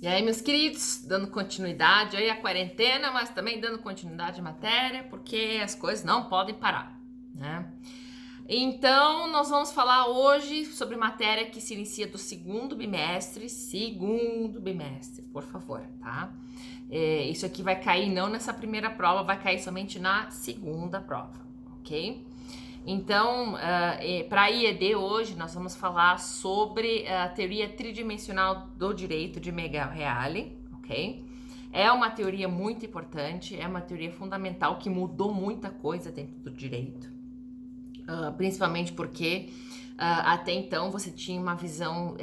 E aí, meus queridos, dando continuidade aí à quarentena, mas também dando continuidade à matéria, porque as coisas não podem parar, né? Então, nós vamos falar hoje sobre matéria que se inicia do segundo bimestre, por favor, tá? Isso aqui vai cair não nessa primeira prova, vai cair somente na segunda prova, ok? Então, para a IED hoje, nós vamos falar sobre a teoria tridimensional do direito de Miguel Reale, ok? É uma teoria muito importante, é uma teoria fundamental que mudou muita coisa dentro do direito, principalmente porque até então você tinha uma visão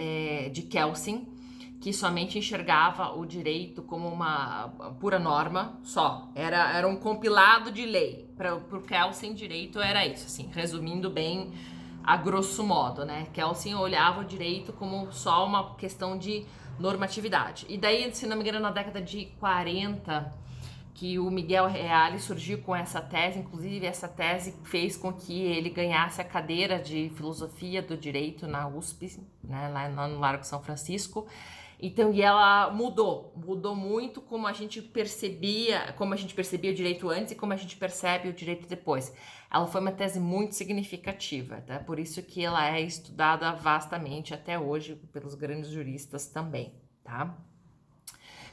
de Kelsen, que somente enxergava o direito como uma pura norma só, era um compilado de lei. Para o Kelsen, direito era isso, assim, resumindo bem a grosso modo, né? Kelsen olhava o direito como só uma questão de normatividade. E daí, se não me engano, na década de 40, que o Miguel Reale surgiu com essa tese, inclusive essa tese fez com que ele ganhasse a cadeira de filosofia do direito na USP, né, lá no Largo São Francisco. Então, e ela mudou muito como a gente percebia o direito antes e como a gente percebe o direito depois. Ela foi uma tese muito significativa, tá? Por isso que ela é estudada vastamente até hoje pelos grandes juristas também, tá?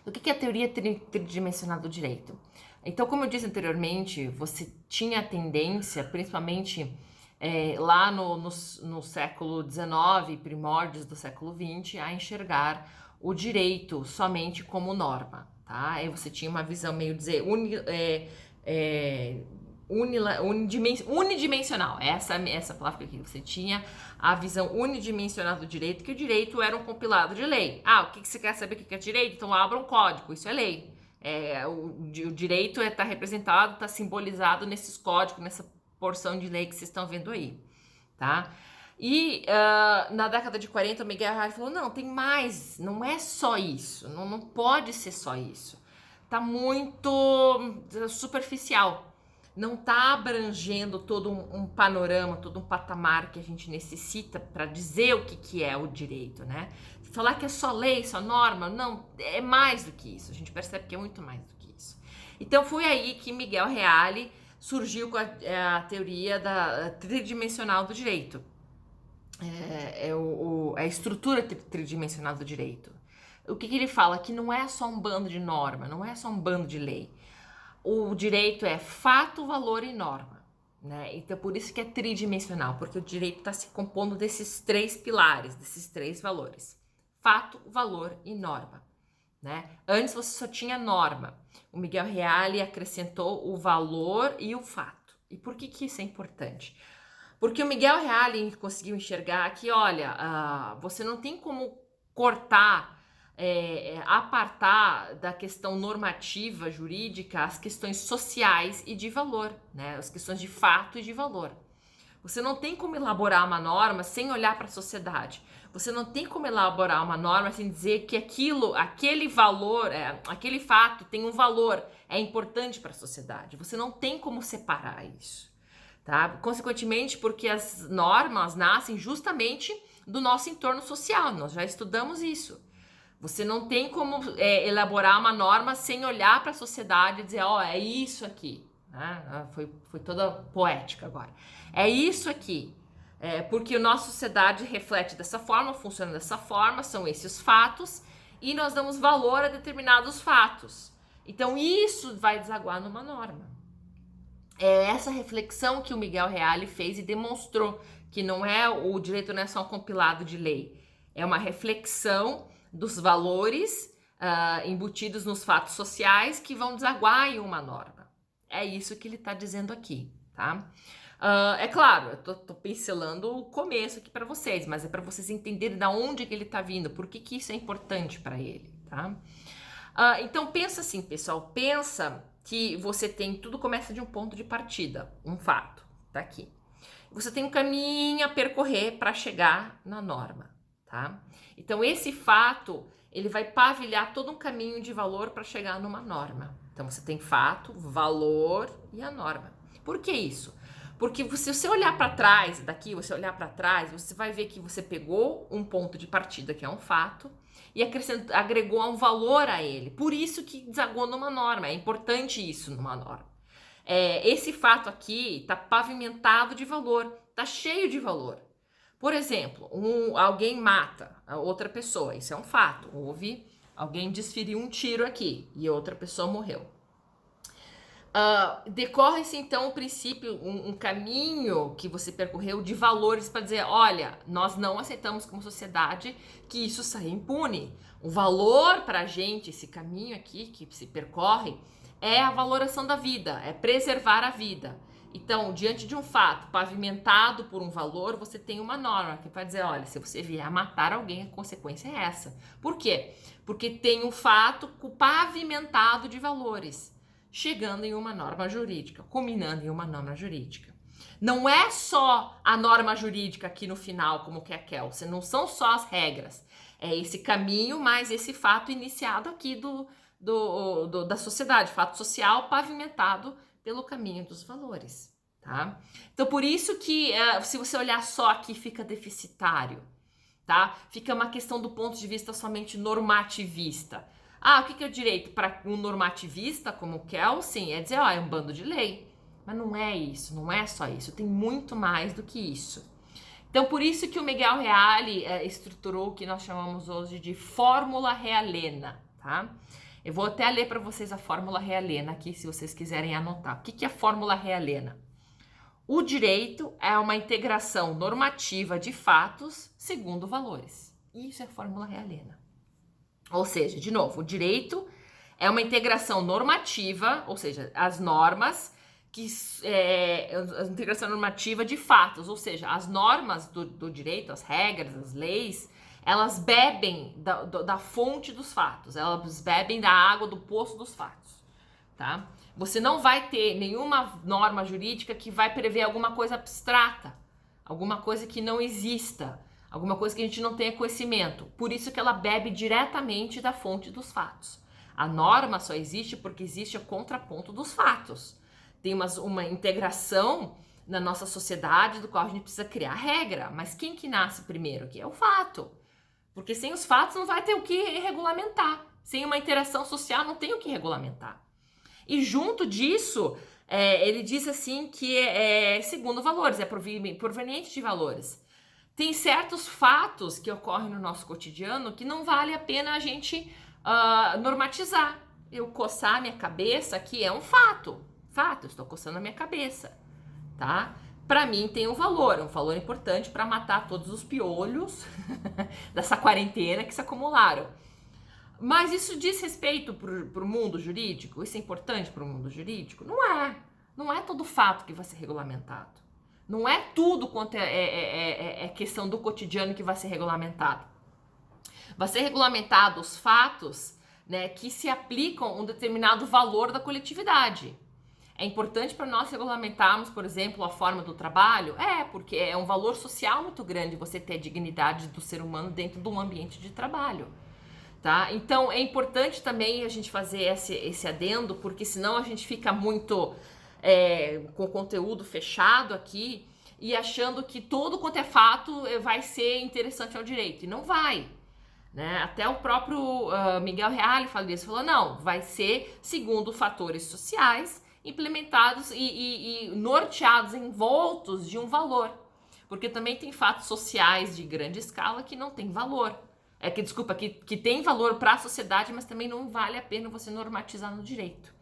O que é a teoria tridimensional do direito? Então, como eu disse anteriormente, você tinha a tendência, principalmente lá no século XIX, primórdios do século XX, a enxergar o direito somente como norma, tá? Aí você tinha uma visão meio dizer unidimensional, essa palavra que você tinha, a visão unidimensional do direito, que o direito era um compilado de lei. O que você quer saber o que é direito? Então abra um código, isso é lei. O direito está representado, está simbolizado nesses códigos, nessa porção de lei que vocês estão vendo aí, tá? E na década de 40, o Miguel Reale falou, não, tem mais, não é só isso, não pode ser só isso. Tá muito superficial, não tá abrangendo todo um panorama, todo um patamar que a gente necessita para dizer o que é o direito, né? Falar que é só lei, só norma, não, é mais do que isso, a gente percebe que é muito mais do que isso. Então foi aí que Miguel Reale surgiu com a teoria da tridimensional do direito. A estrutura tridimensional do direito. O que ele fala? Que não é só um bando de norma, não é só um bando de lei. O direito é fato, valor e norma, né? Então, por isso que é tridimensional, porque o direito está se compondo desses três pilares, desses três valores: fato, valor e norma, né? Antes você só tinha norma. O Miguel Reale acrescentou o valor e o fato. E por que isso é importante? Porque o Miguel Reale conseguiu enxergar que, olha, você não tem como cortar, apartar da questão normativa, jurídica, as questões sociais e de valor, né? As questões de fato e de valor. Você não tem como elaborar uma norma sem olhar para a sociedade. Você não tem como elaborar uma norma sem dizer que aquele valor, aquele fato tem um valor, é importante para a sociedade. Você não tem como separar isso. Tá? Consequentemente, porque as normas nascem justamente do nosso entorno social, nós já estudamos isso. Você não tem como elaborar uma norma sem olhar para a sociedade e dizer, é isso aqui. Né? Foi toda poética agora. É isso aqui. Porque a nossa sociedade reflete dessa forma, funciona dessa forma, são esses fatos, e nós damos valor a determinados fatos. Então, isso vai desaguar numa norma. É essa reflexão que o Miguel Reale fez e demonstrou que o direito não é só um compilado de lei, é uma reflexão dos valores embutidos nos fatos sociais que vão desaguar em uma norma. É isso que ele está dizendo aqui, tá? É claro, eu tô pincelando o começo aqui para vocês, mas é para vocês entenderem de onde que ele está vindo, por que isso é importante para ele, tá? Então pensa assim, pessoal, pensa que tudo começa de um ponto de partida, um fato, tá aqui. Você tem um caminho a percorrer para chegar na norma, tá? Então esse fato, ele vai pavilhar todo um caminho de valor para chegar numa norma. Então você tem fato, valor e a norma. Por que isso? Porque se você olhar para trás, daqui, você olhar para trás, você vai ver que você pegou um ponto de partida, que é um fato, e agregou um valor a ele. Por isso que desagou numa norma. É importante isso numa norma. Esse fato aqui está pavimentado de valor, está cheio de valor. Por exemplo, alguém mata a outra pessoa, isso é um fato. Alguém desferiu um tiro aqui e outra pessoa morreu. Decorre-se então o princípio, um caminho que você percorreu de valores para dizer, olha, nós não aceitamos como sociedade que isso saia impune. O valor para a gente, esse caminho aqui que se percorre, é a valoração da vida, é preservar a vida. Então, diante de um fato pavimentado por um valor, você tem uma norma que vai dizer, olha, se você vier a matar alguém, a consequência é essa. Por quê? Porque tem um fato pavimentado de valores, chegando em uma norma jurídica, culminando em uma norma jurídica. Não é só a norma jurídica aqui no final, como que é a Kelsey, não são só as regras. É esse caminho, mais esse fato iniciado aqui da sociedade, fato social pavimentado pelo caminho dos valores, tá? Então, por isso que se você olhar só aqui, fica deficitário, tá? Fica uma questão do ponto de vista somente normativista. O que é o direito? Para um normativista como o Kelsey, é dizer, é um bando de lei. Mas não é isso, não é só isso, tem muito mais do que isso. Então, por isso que o Miguel Reale estruturou o que nós chamamos hoje de fórmula realena, tá? Eu vou até ler para vocês a fórmula realena aqui, se vocês quiserem anotar. O que é a fórmula realena? O direito é uma integração normativa de fatos segundo valores. Isso é a fórmula realena. Ou seja, de novo, o direito é uma integração normativa, ou seja, as normas, a integração normativa de fatos, ou seja, as normas do direito, as regras, as leis, elas bebem da fonte dos fatos, elas bebem da água do poço dos fatos, tá? Você não vai ter nenhuma norma jurídica que vai prever alguma coisa abstrata, alguma coisa que não exista, alguma coisa que a gente não tenha conhecimento. Por isso que ela bebe diretamente da fonte dos fatos. A norma só existe porque existe o contraponto dos fatos. Tem uma integração na nossa sociedade do qual a gente precisa criar regra. Mas quem que nasce primeiro? Que é o fato. Porque sem os fatos não vai ter o que regulamentar. Sem uma interação social não tem o que regulamentar. E junto disso, ele diz assim que segundo valores, é proveniente de valores. Tem certos fatos que ocorrem no nosso cotidiano que não vale a pena a gente normatizar. Eu coçar a minha cabeça aqui é um fato. Eu estou coçando a minha cabeça, tá? Para mim tem um valor importante para matar todos os piolhos dessa quarentena que se acumularam. Mas isso diz respeito para o mundo jurídico? Isso é importante para o mundo jurídico? Não é. Não é todo fato que vai ser regulamentado. Não é tudo quanto é questão do cotidiano que vai ser regulamentado. Vai ser regulamentado os fatos, né, que se aplicam um determinado valor da coletividade. É importante para nós regulamentarmos, por exemplo, a forma do trabalho? Porque é um valor social muito grande você ter a dignidade do ser humano dentro de um ambiente de trabalho, tá? Então, é importante também a gente fazer esse adendo, porque senão a gente fica muito com conteúdo fechado aqui e achando que tudo quanto é fato vai ser interessante ao direito. E não vai, né? Até o próprio Miguel Reale falou, não, vai ser segundo fatores sociais implementados e norteados, envoltos de um valor. Porque também tem fatos sociais de grande escala que não tem valor. Que tem valor para a sociedade, mas também não vale a pena você normatizar no direito.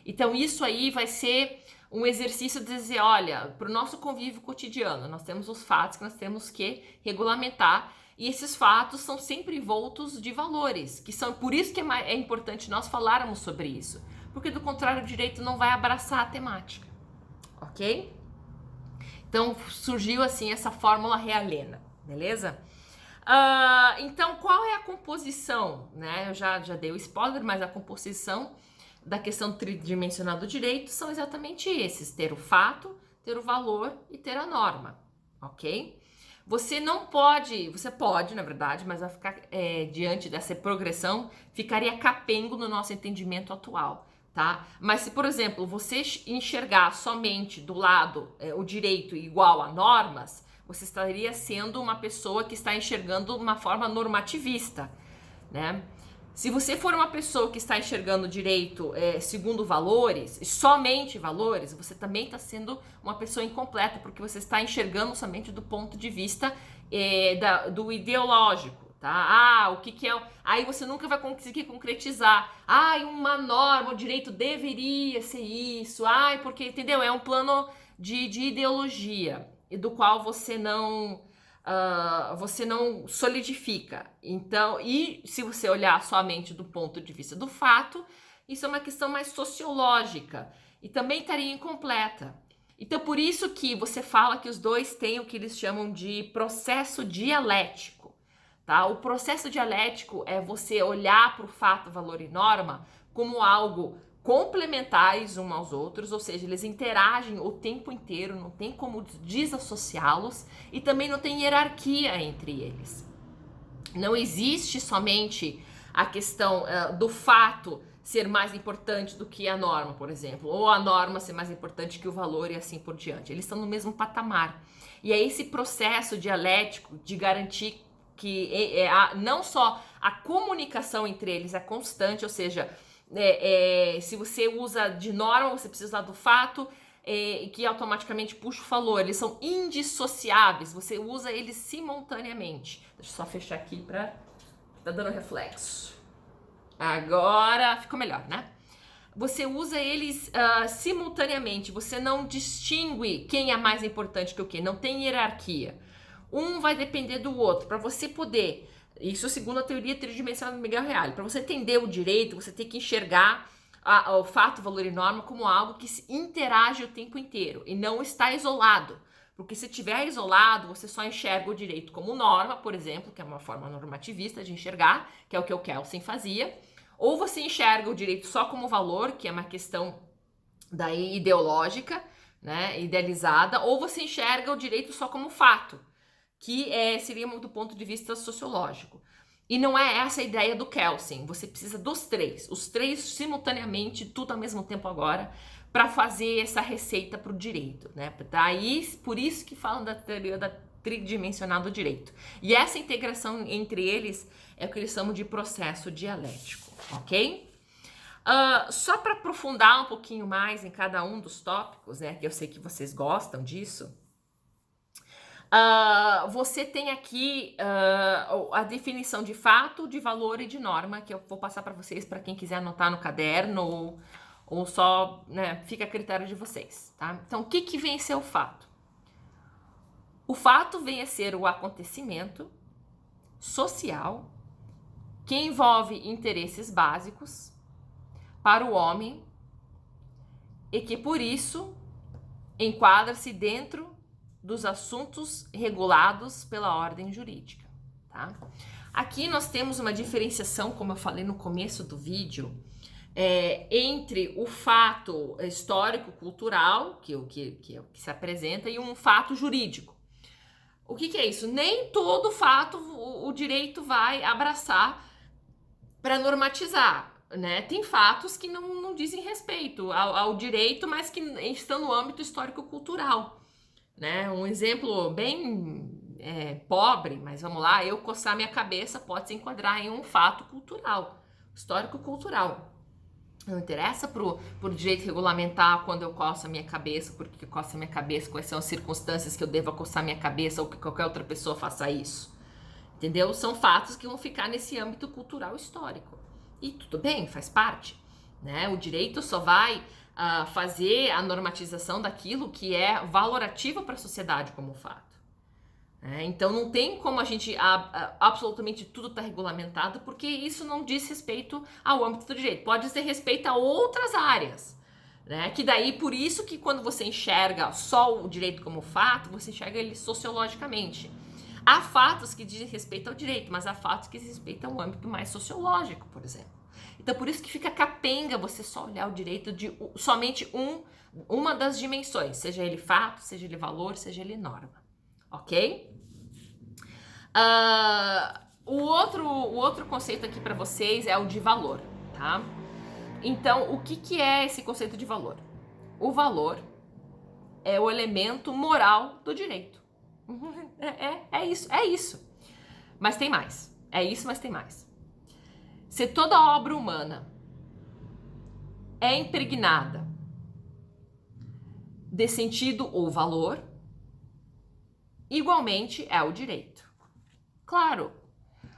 Então isso aí vai ser um exercício de dizer, olha, para o nosso convívio cotidiano, nós temos os fatos que nós temos que regulamentar, e esses fatos são sempre envoltos de valores, que são por isso que é importante nós falarmos sobre isso, porque do contrário o direito não vai abraçar a temática, ok? Então surgiu assim essa fórmula realena, beleza? Então qual é a composição, né? Eu já dei o spoiler, mas a composição da questão tridimensional do direito são exatamente esses: ter o fato, ter o valor e ter a norma, ok? Você pode, na verdade, mas vai ficar diante dessa progressão, ficaria capengo no nosso entendimento atual. tá? Mas se, por exemplo, você enxergar somente do lado o direito igual a normas, você estaria sendo uma pessoa que está enxergando uma forma normativista, né? Se você for uma pessoa que está enxergando o direito segundo valores, somente valores, você também está sendo uma pessoa incompleta, porque você está enxergando somente do ponto de vista do ideológico, tá? O que é... Aí você nunca vai conseguir concretizar. Uma norma, o direito deveria ser isso. Porque, entendeu? É um plano de ideologia, do qual você não solidifica. Então, e se você olhar somente do ponto de vista do fato, isso é uma questão mais sociológica e também estaria incompleta. Então, por isso que você fala que os dois têm o que eles chamam de processo dialético, tá? O processo dialético é você olhar para o fato, valor e norma como algo complementares uns aos outros, ou seja, eles interagem o tempo inteiro, não tem como desassociá-los e também não tem hierarquia entre eles. Não existe somente a questão do fato ser mais importante do que a norma, por exemplo, ou a norma ser mais importante que o valor e assim por diante. Eles estão no mesmo patamar. E é esse processo dialético de garantir que não só a comunicação entre eles é constante, ou seja, se você usa de norma, você precisa usar do fato, que automaticamente puxa o valor. Eles são indissociáveis, você usa eles simultaneamente. Deixa eu só fechar aqui para tá dando reflexo. Agora ficou melhor, né? Você usa eles simultaneamente, você não distingue quem é mais importante que o quê, não tem hierarquia. Um vai depender do outro. Para você poder, isso segundo a teoria tridimensional do Miguel Reale, para você entender o direito, você tem que enxergar o fato, valor e norma como algo que se interage o tempo inteiro e não está isolado. Porque se estiver isolado, você só enxerga o direito como norma, por exemplo, que é uma forma normativista de enxergar, que é o que o Kelsen fazia, ou você enxerga o direito só como valor, que é uma questão daí ideológica, né, idealizada, ou você enxerga o direito só como fato, que seria do ponto de vista sociológico. E não é essa a ideia do Kelsen. Você precisa dos três, os três simultaneamente, tudo ao mesmo tempo agora, para fazer essa receita para o direito, né? Daí, por isso que falam da teoria da tridimensional do direito. E essa integração entre eles é o que eles chamam de processo dialético, ok? Só para aprofundar um pouquinho mais em cada um dos tópicos, né? Que eu sei que vocês gostam disso. Você tem aqui a definição de fato, de valor e de norma, que eu vou passar para vocês, para quem quiser anotar no caderno ou só, né, fica a critério de vocês, tá? Então, o que vem a ser o fato? O fato vem a ser o acontecimento social que envolve interesses básicos para o homem e que, por isso, enquadra-se dentro dos assuntos regulados pela ordem jurídica, tá? Aqui nós temos uma diferenciação, como eu falei no começo do vídeo, entre o fato histórico-cultural, que se apresenta, e um fato jurídico. O que é isso? Nem todo fato o direito vai abraçar para normatizar, né? Tem fatos que não dizem respeito ao direito, mas que estão no âmbito histórico-cultural, né? Um exemplo bem pobre, mas vamos lá, eu coçar minha cabeça pode se enquadrar em um fato cultural, histórico-cultural. Não interessa pro direito regulamentar quando eu coço a minha cabeça, porque eu coço a minha cabeça, quais são as circunstâncias que eu devo coçar a minha cabeça ou que qualquer outra pessoa faça isso. Entendeu? São fatos que vão ficar nesse âmbito cultural histórico. E tudo bem, faz parte, né? O direito só vai fazer a normatização daquilo que é valorativo para a sociedade como fato. Então não tem como a gente absolutamente tudo está regulamentado, porque isso não diz respeito ao âmbito do direito. Pode dizer respeito a outras áreas, né? Que daí, por isso que quando você enxerga só o direito como fato, você enxerga ele sociologicamente. Há fatos que dizem respeito ao direito, mas há fatos que dizem respeito ao âmbito mais sociológico, por exemplo. Então, por isso que fica capenga você só olhar o direito de somente uma das dimensões, seja ele fato, seja ele valor, seja ele norma, ok? O outro conceito aqui para vocês é o de valor, tá? Então, o que é esse conceito de valor? O valor é o elemento moral do direito. É isso. Mas tem mais. É isso, mas tem mais. Se toda obra humana é impregnada de sentido ou valor, igualmente é o direito. Claro.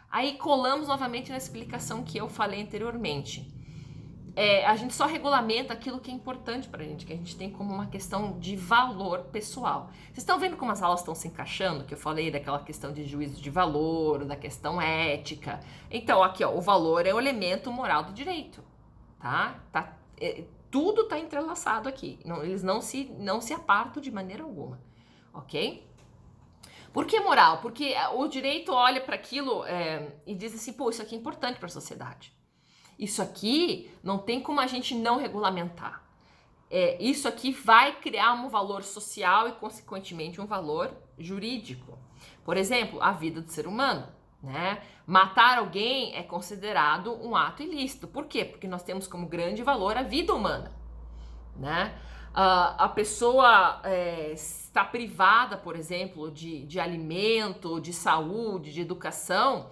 Aí colamos novamente na explicação que eu falei anteriormente. A gente só regulamenta aquilo que é importante pra gente, que a gente tem como uma questão de valor pessoal. Vocês estão vendo como as aulas estão se encaixando? Que eu falei daquela questão de juízo de valor, da questão ética. Então, aqui, ó, o valor é o elemento moral do direito, tá? Tudo tá entrelaçado aqui. Eles não se apartam de maneira alguma, ok? Por que moral? Porque o direito olha para aquilo e diz assim, pô, isso aqui é importante para a sociedade. Isso aqui não tem como a gente não regulamentar. Isso aqui vai criar um valor social e, consequentemente, um valor jurídico. Por exemplo, a vida do ser humano, né? Matar alguém é considerado um ato ilícito. Por quê? Porque nós temos como grande valor a vida humana, né? A pessoa está privada, por exemplo, de alimento, de saúde, de educação,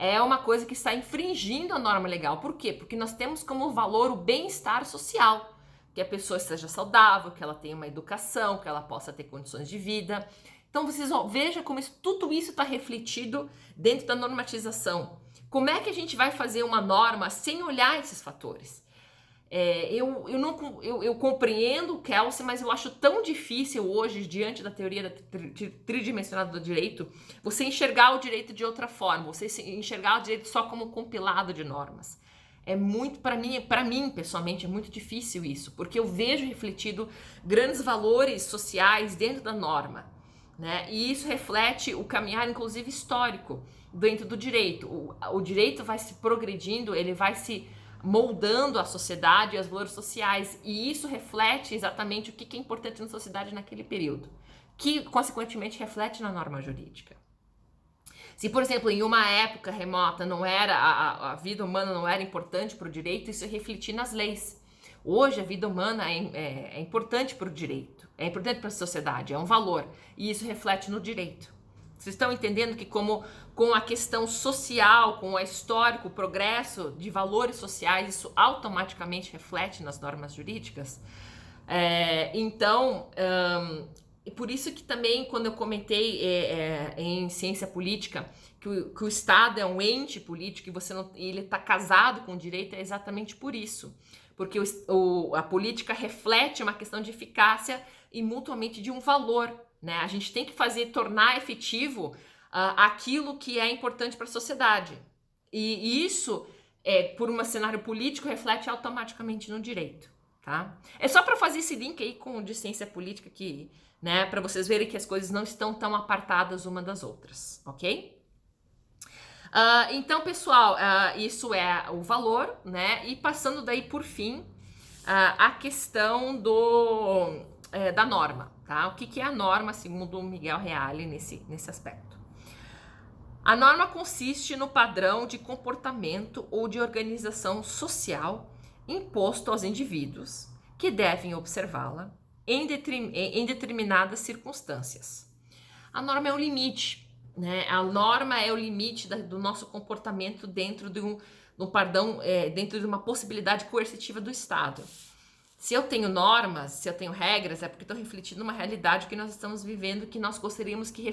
é uma coisa que está infringindo a norma legal. Por quê? Porque nós temos como valor o bem-estar social, que a pessoa esteja saudável, que ela tenha uma educação, que ela possa ter condições de vida. Então vocês vejam como tudo isso está refletido dentro da normatização. Como é que a gente vai fazer uma norma sem olhar esses fatores? Eu compreendo o Kelsey, mas eu acho tão difícil hoje, diante da teoria da tridimensionada do direito, você enxergar o direito de outra forma, você enxergar o direito só como um compilado de normas. É muito, para mim, pessoalmente, é muito difícil isso, porque eu vejo refletido grandes valores sociais dentro da norma, né? E isso reflete o caminhar, inclusive, histórico dentro do direito. O direito vai se progredindo, ele vai se moldando a sociedade e os valores sociais, e isso reflete exatamente o que é importante na sociedade naquele período, que consequentemente reflete na norma jurídica. Se, por exemplo, em uma época remota não era a vida humana não era importante para o direito, isso refletia nas leis. Hoje a vida humana é importante para o direito, é importante para a sociedade, é um valor, e isso reflete no direito. Vocês estão entendendo que como com a questão social, com o histórico, o progresso de valores sociais, isso automaticamente reflete nas normas jurídicas? Então, por isso que também quando eu comentei em ciência política que o Estado é um ente político e ele está casado com o direito, é exatamente por isso. Porque a política reflete uma questão de eficácia e mutuamente de um valor, né? A gente tem que tornar efetivo aquilo que é importante para a sociedade. E isso, por um cenário político, reflete automaticamente no direito, tá? É só para fazer esse link aí com de ciência política, que, né, para vocês verem que as coisas não estão tão apartadas uma das outras, ok? Então, pessoal, isso é o valor, né? E passando daí, por fim, a questão da norma, tá? O que é a norma, segundo o Miguel Reale, nesse aspecto? A norma consiste no padrão de comportamento ou de organização social imposto aos indivíduos que devem observá-la em determinadas circunstâncias. A norma é um limite, né? A norma é o limite do nosso comportamento dentro de dentro de uma possibilidade coercitiva do Estado. Se eu tenho normas, se eu tenho regras, é porque estou refletindo uma realidade que nós estamos vivendo, que nós gostaríamos que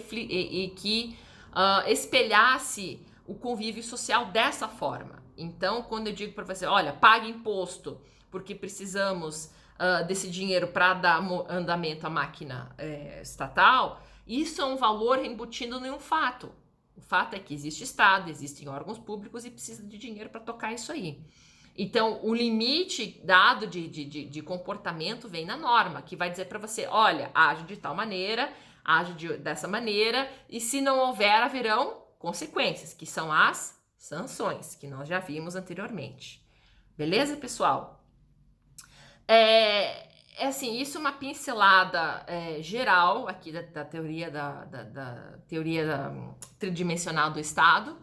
espelhasse o convívio social dessa forma. Então, quando eu digo para você, olha, pague imposto, porque precisamos desse dinheiro para dar andamento à máquina estatal, isso é um valor embutido em um fato. O fato é que existe Estado, existem órgãos públicos e precisa de dinheiro para tocar isso aí. Então, o limite dado de comportamento vem na norma, que vai dizer para você, olha, age de tal maneira, age dessa maneira, e se não houver, haverão consequências, que são as sanções, que nós já vimos anteriormente. Beleza, pessoal? Assim, isso é uma pincelada geral aqui da teoria da teoria tridimensional do Estado.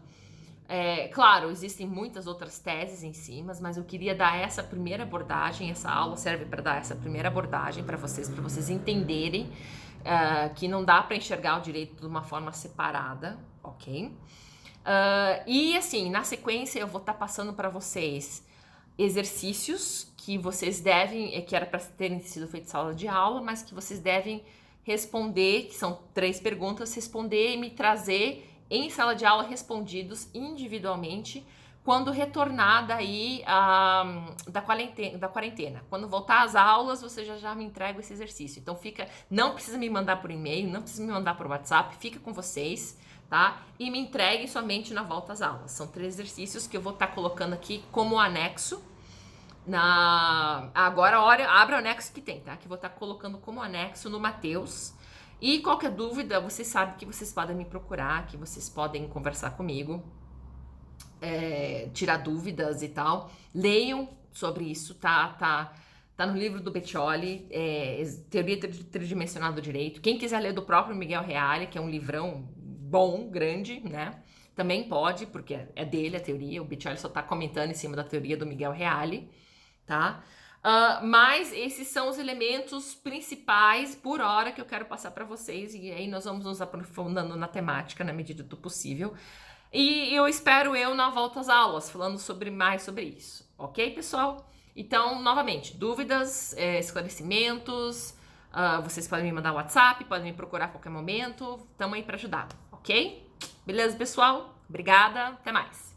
Claro, existem muitas outras teses em cima, mas eu queria dar essa primeira abordagem. Essa aula serve para dar essa primeira abordagem para vocês entenderem que não dá para enxergar o direito de uma forma separada, ok? E assim, na sequência eu vou estar passando para vocês exercícios que vocês devem, que era para terem sido feitos sala de aula, mas que vocês devem responder, que são 3 perguntas, responder e me trazer em sala de aula respondidos individualmente quando retornar daí da quarentena. Quando voltar às aulas, você já me entrega esse exercício. Então não precisa me mandar por e-mail, não precisa me mandar por WhatsApp, fica com vocês, tá? E me entreguem somente na volta às aulas. São 3 exercícios que eu vou estar colocando aqui como anexo. Agora, abre o anexo que tem, tá? Que eu vou estar colocando como anexo no Mateus. E qualquer dúvida, vocês sabem que vocês podem me procurar, que vocês podem conversar comigo, tirar dúvidas e tal. Leiam sobre isso, tá no livro do Beccioli, Teoria Tridimensional do Direito. Quem quiser ler do próprio Miguel Reale, que é um livrão bom, grande, né? Também pode, porque é dele a teoria. O Beccioli só tá comentando em cima da teoria do Miguel Reale, tá? Mas esses são os elementos principais por hora que eu quero passar para vocês, e aí nós vamos nos aprofundando na temática na medida do possível. E eu espero na volta às aulas, falando mais sobre isso, ok, pessoal? Então, novamente, dúvidas, esclarecimentos, vocês podem me mandar WhatsApp, podem me procurar a qualquer momento, estamos aí para ajudar, ok? Beleza, pessoal? Obrigada, até mais!